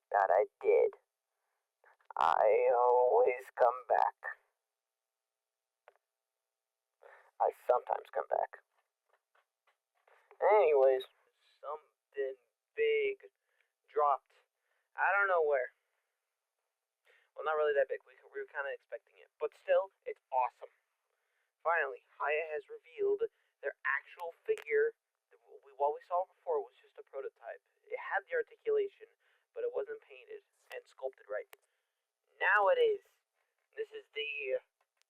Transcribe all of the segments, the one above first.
That I did. I always come back. I sometimes come back. Anyways, something big dropped. I don't know where. Well, not really that big. We were kind of expecting it. But still, it's awesome. Finally, HIYA has revealed their actual figure. What we saw before was just a prototype. It had the articulation, but it wasn't painted and sculpted right. Now it is. This is the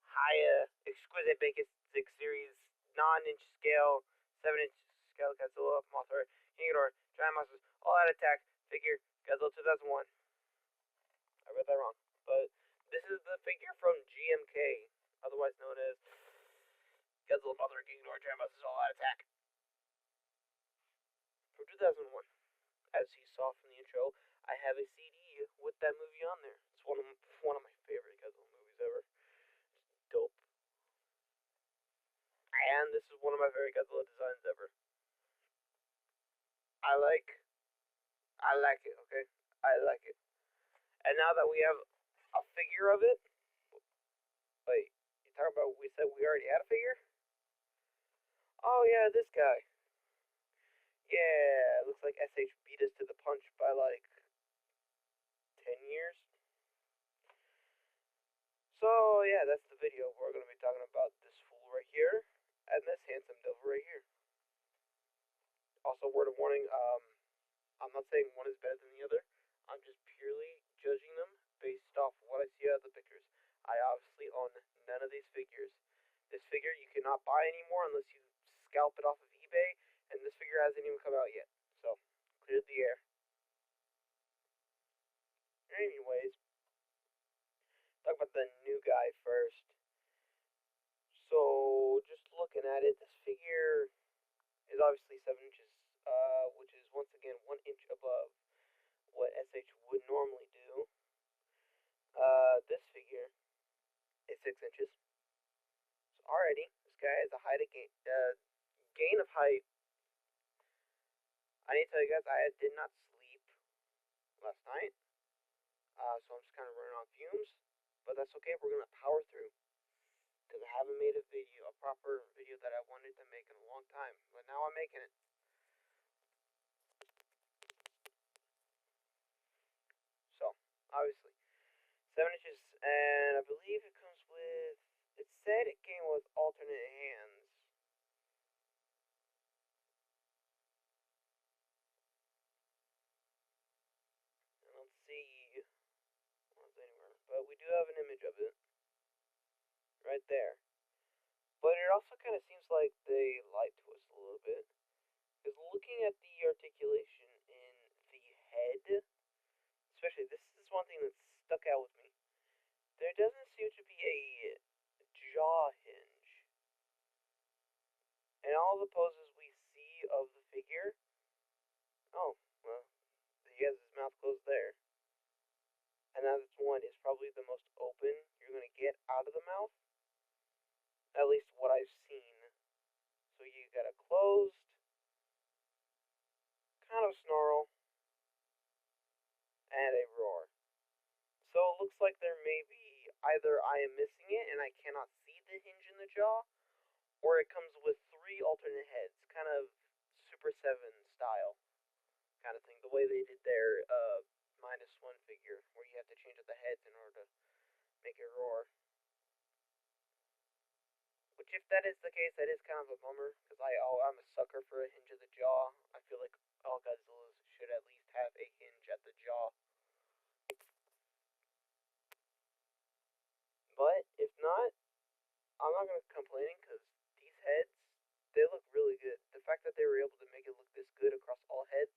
HIYA Exquisite Bacon 6 Series non-inch scale, 7-inch scale Godzilla, MonsterArts, Giant Monsters, All Out Attack figure Godzilla 2001. I read that wrong. But this is the figure from GMK, otherwise known as Godzilla, Mothra, Giant Monsters, All Out Attack. From 2001. As you saw from the intro, I have a CD with that movie on there. It's one of my favorite Godzilla movies ever. It's dope. And this is one of my favorite Godzilla designs ever. I like it, okay? I like it. And now that we have a figure of it, wait, you talking about we said we already had a figure? Oh yeah, this guy. Yeah, it looks like SH beat us to the punch by like 10 years. So yeah, that's the video. We're going to be talking about this fool right here and this handsome devil right here. Also, word of warning, I'm not saying one is better than the other. I'm just purely judging them based off what I see out of the pictures. I obviously own none of these figures. This figure you cannot buy anymore unless you scalp it off of eBay, and this figure hasn't even come out yet. So, cleared the air. Anyways, talk about the new guy first. So, just looking at it, this figure is obviously 7 inches, which is once again 1 inch above what SH would normally do. This figure is 6 inches. So already, this guy has a gain of height. I need to tell you guys, I did not sleep last night. So I'm just kind of running on fumes. But that's okay, we're going to power through. Because I haven't made a proper video that I wanted to make in a long time. But now I'm making it. So, obviously, 7 inches, and I believe it comes with, it said it came with alternate hands. I don't see anywhere, but we do have an image of it right there. But it also kind of seems like they light twist a little bit, because looking at the articulation in the head, especially this is one thing that stuck out with me. There doesn't seem to be a jaw hinge. In all the poses we see of the figure, oh, well, he has his mouth closed there. And that one is probably the most open you're going to get out of the mouth. At least what I've seen. So you got a closed, kind of snarl, and a roar. So it looks like there may be either I am missing it and I cannot see the hinge in the jaw, or it comes with 3 alternate heads, kind of Super 7 style kind of thing. The way they did their -1 figure, where you have to change out the heads in order to make it roar. Which, if that is the case, that is kind of a bummer, because I'm a sucker for a hinge of the jaw. I feel like all Godzillas should at least have a hinge at the jaw. But, if not, I'm not going to complain, because these heads, they look really good. The fact that they were able to make it look this good across all heads.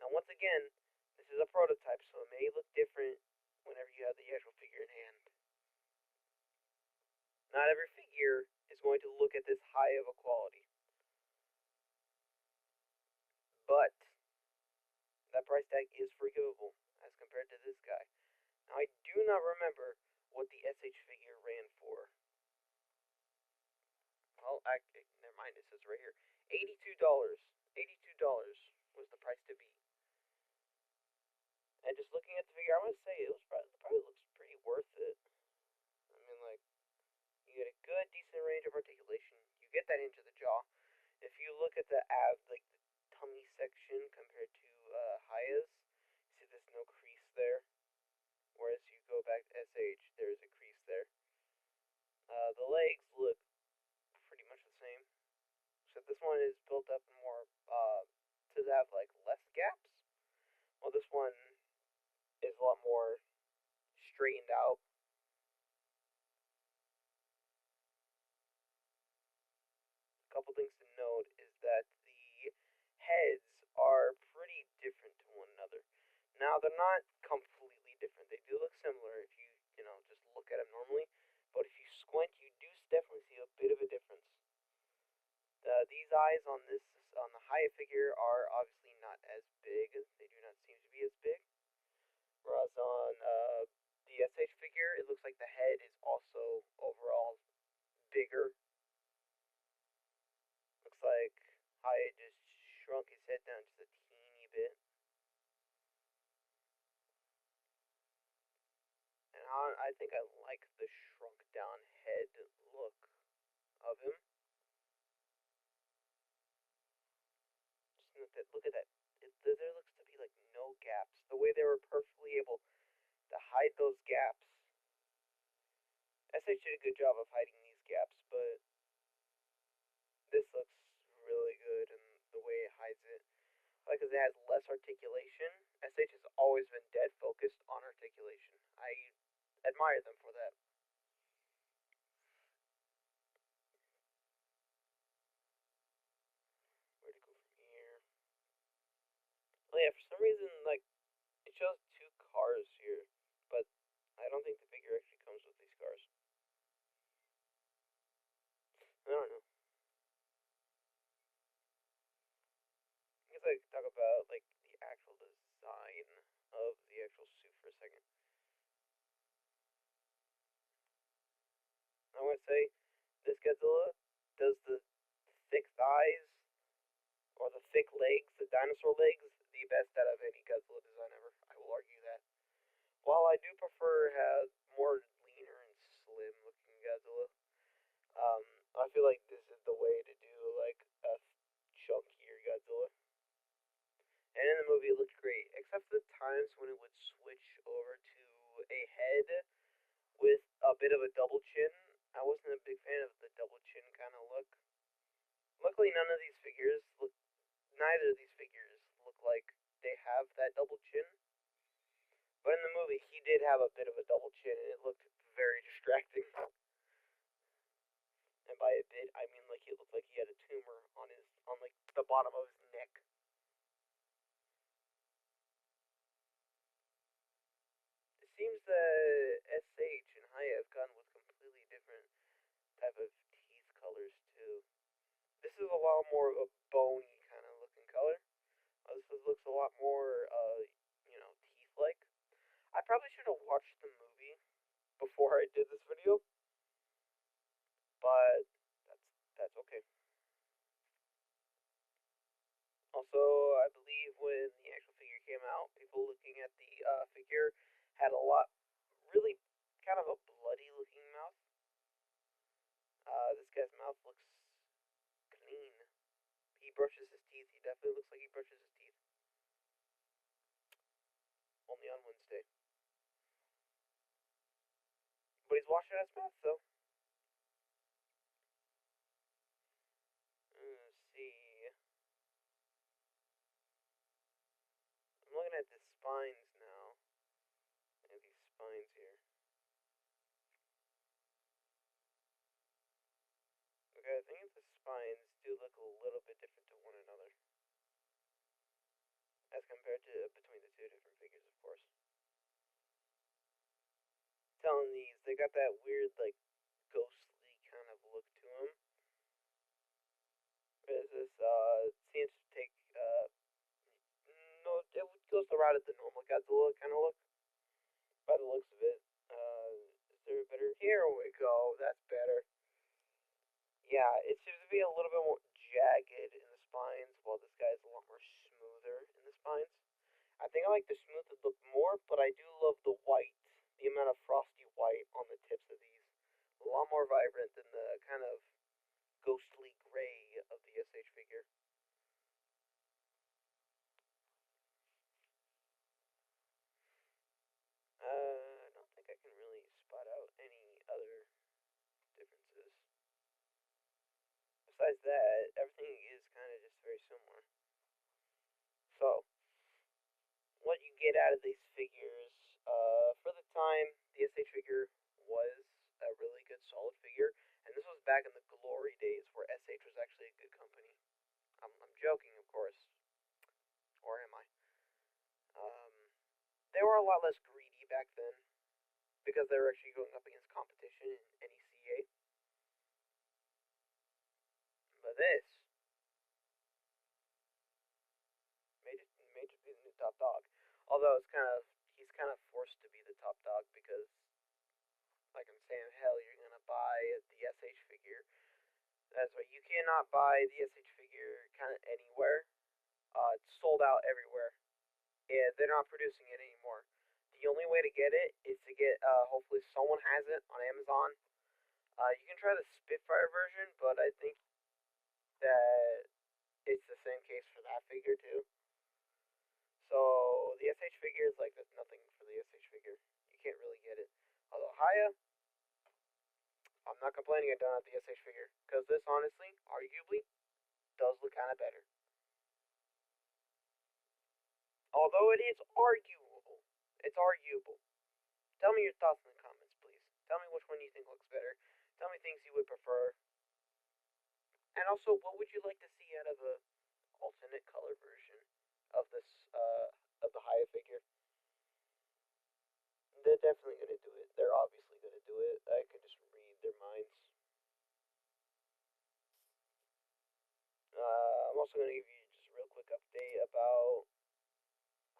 Now, once again, this is a prototype, so it may look different whenever you have the actual figure in hand. Not every figure is going to look at this high of a quality. But that price tag is forgivable as compared to this guy. Now, I do not remember what the SH figure ran for. Well, never mind, it says right here. $82. $82 was the price to beat. And just looking figure, I would say it was probably looks pretty worth it. I mean, like, you get a good, decent range of articulation. You get that into the jaw. If you look at the like the tummy section compared to HIYA's, see there's no crease there. Whereas you go back to SH, there's a crease there. The legs look pretty much the same. So this one is built up more to have like less gaps. Well, this one is a lot more straightened out. A couple things to note is that the heads are pretty different to one another. Now they're not completely different. They do look similar if you just look at them normally, but if you squint, you do definitely see a bit of a difference. These eyes on the HIYA figure are obviously not as big. They do not seem to be as big. Whereas on the SH figure, it looks like the head is also overall bigger. Looks like HIYA just shrunk his head down just a teeny bit. And I think I like the shrunk down head look of him. Look at that. There looks to be like no gaps. The way they were perfectly able to hide those gaps. SH did a good job of hiding these gaps, but this looks really good in the way it hides it. Because it has less articulation. SH has always been dead focused on articulation. I admire them for that. Where to go from here? Oh yeah, for some reason, like, it shows two cars here, but I don't think the figure actually comes with these cars. I don't know. I guess I could talk about, like, the actual design of the actual suit for a second. I want to say this Godzilla does the thick thighs or the thick legs, the dinosaur legs, the best out of any Godzilla design ever. I will argue that. While I do prefer more leaner and slim looking Godzilla, I feel like this is the way to do like a chunkier Godzilla. And in the movie, it looked great, except for the times when it would switch over to a head with a bit of a double chin. I wasn't a big fan of the double chin kind of look. Luckily, neither of these figures look like they have that double chin. But in the movie, he did have a bit of a double chin, and it looked very distracting. And by a bit, I mean like it looked like he had a tumor on like the bottom of his neck. It seems that SH and HIYA have gone with completely different type of teeth colors too. This is a lot more of a bony kind of looking color. This looks a lot more, teeth-like. I probably should have watched the movie before I did this video, but that's okay. Also, I believe when the actual figure came out, people looking at the figure had really kind of a bloody looking mouth. This guy's mouth looks clean. He brushes his teeth. He definitely looks like he brushes his teeth. Only on Wednesday. But he's washing his mouth, though. Let's see. I'm looking at the spines now. Look at these spines here. Okay, I think the spines do look a little bit different to one another. As compared to between the two different figures, of course. Telling these, they got that weird, like, ghostly kind of look to them. Whereas this seems to take, no, it goes the route of the normal Godzilla kind of look. By the looks of it. Is there a better? Here we go. That's better. Yeah, it seems to be a little bit more jagged in the spines, while this guy's a lot more smoother in the spines. I think I like the smooth look more, but I do love the white, the amount of frosty white on the tips of these. A lot more vibrant than the kind of ghostly gray of the SH figure. I don't think I can really spot out any other differences. Besides that, everything is kind of just very similar. So, what you get out of these figures, for the time, the SH figure was a really good, solid figure, and this was back in the glory days where SH was actually a good company. I'm joking, of course, or am I? Um, they were a lot less greedy back then because they were actually going up against competition in NECA. But this made to be the new top dog. Although he's kind of forced to be the top dog because, like I'm saying, hell, you're gonna buy the SH figure. That's right. You cannot buy the SH figure kind of anywhere. It's sold out everywhere. Yeah, they're not producing it anymore. The only way to get it is to get. Hopefully, someone has it on Amazon. You can try the Spitfire version, but I think that it's the same case for that figure too. So the SH figure is like there's nothing for the SH figure. You can't really get it. Although HIYA, I'm not complaining I don't have the SH figure because this honestly, arguably, does look kind of better. Although it is arguable, it's arguable. Tell me your thoughts in the comments, please. Tell me which one you think looks better. Tell me things you would prefer. And also, what would you like to see out of a alternate color version of this of the HIYA figure? They're definitely gonna do it. They're obviously gonna do it. I can just read their minds. I'm also gonna give you just a real quick update about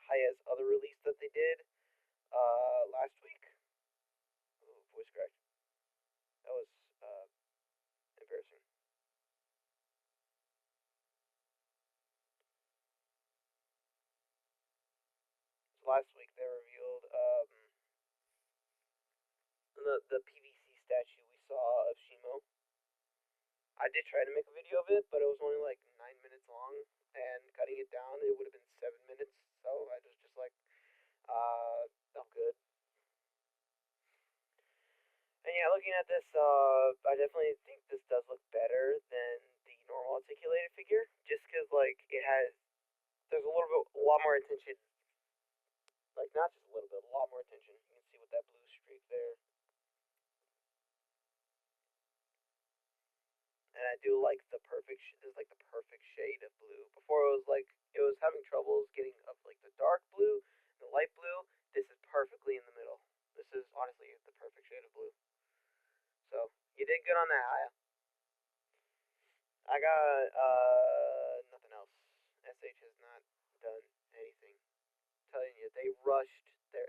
HIYA's other release that they did last week. Ooh, voice crack. That was embarrassing. So last week they revealed the PVC statue we saw of Shimo. I did try to make a video of it, but it was only like 9 minutes long, and cutting it down, it would have been 7 minutes. So I was just like, not good. And yeah, looking at this, I definitely think this does look better than the normal articulated figure, just because like there's a lot more attention, like not just a little bit, a lot more attention. You can see with that blue streak there. And I do like the perfect. This is like the perfect shade of blue. Before it was having troubles getting of like the dark blue, the light blue. This is perfectly in the middle. This is honestly the perfect shade of blue. So you did good on that, Aya. I got nothing else. SH has not done anything. I'm telling you, they rushed their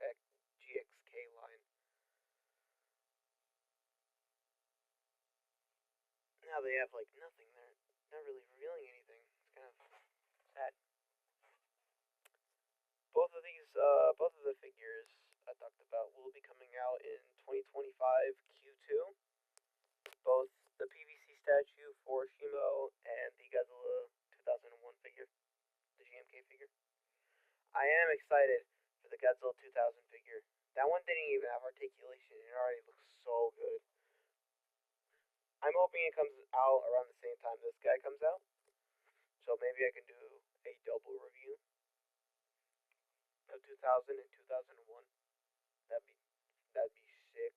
GXK line. Now they have like nothing. They're not really revealing anything. It's kind of sad. Both of the figures I talked about will be coming out in 2025 Q2. Both the PVC statue for Shimo and the Godzilla 2001 figure, the GMK figure. I am excited for the Godzilla 2000 figure. That one didn't even have articulation. It already looks so good. I'm hoping it comes out around the same time this guy comes out. So maybe I can do a double review of 2000 and 2001. That'd be sick.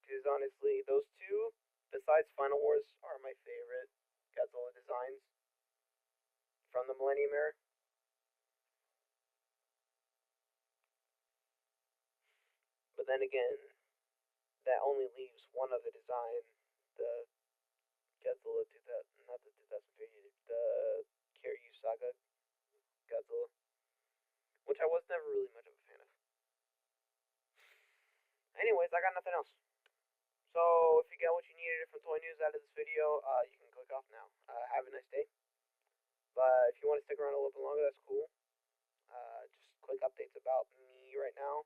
Because honestly, those two, besides Final Wars, are my favorite Godzilla designs from the Millennium Era. But then again, that only leaves one other design, the Godzilla 2000, not the 2003, the Kiryu Saga Godzilla, which I was never really much of a fan of. Anyways, I got nothing else. So if you got what you needed from toy news out of this video, you can click off now. Have a nice day. But if you want to stick around a little bit longer, that's cool. Just quick updates about me right now.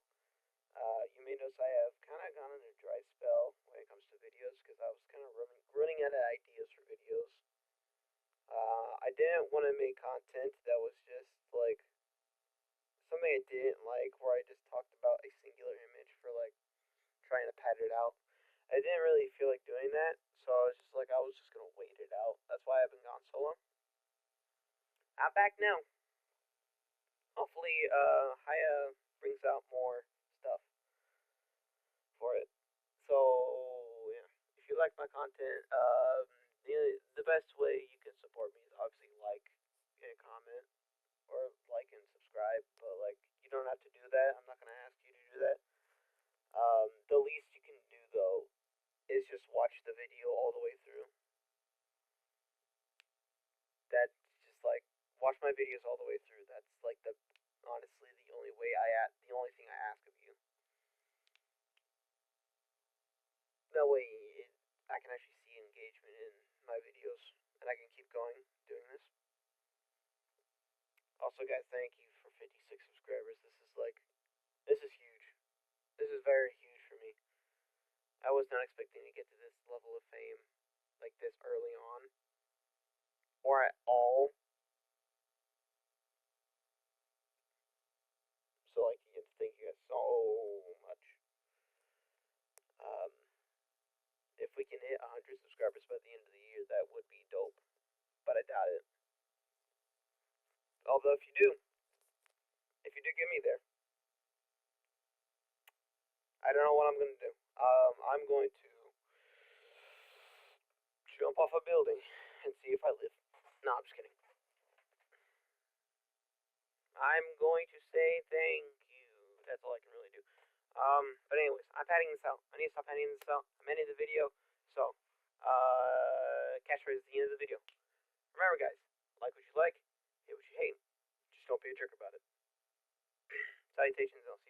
You may notice I have kind of gone in a dry spell when it comes to videos because I was kind of running out of ideas for videos. I didn't want to make content that was just like something I didn't like, where I just talked about a singular image for like trying to pad it out. I didn't really feel like doing that, so I was just like, I was just gonna wait it out. That's why I've been gone so long. I'm back now. Hopefully, HIYA brings out more stuff for it. So yeah, if you like my content, the best way you can support me is obviously like and comment or like and subscribe. But like, you don't have to do that. I'm not gonna ask you to do that. The least you can do though is just watch the video all the way through. That's just like watch my videos all the way through. That's like the honestly the only way the only thing I ask of you. That way I can actually see engagement in my videos and I can keep going doing this. Also, guys, thank you for 56 subscribers. This is huge. This is very huge for me. I was not expecting to get to this level of fame like this early on or at all. So like, you get to thank you guys so much. Um, if we can hit 100 subscribers by the end of the year, that would be dope. But I doubt it. Although if you do get me there, I don't know what I'm gonna do. I'm going to jump off a building and see if I live. No, I'm just kidding. I'm going to say thank you. That's all I can really do. But anyways, I'm padding this out. I need to stop padding this out. I'm ending the video. So, catchphrase at the end of the video. Remember, guys, like what you like, hate what you hate. Just don't be a jerk about it. Salutations, and I'll see you.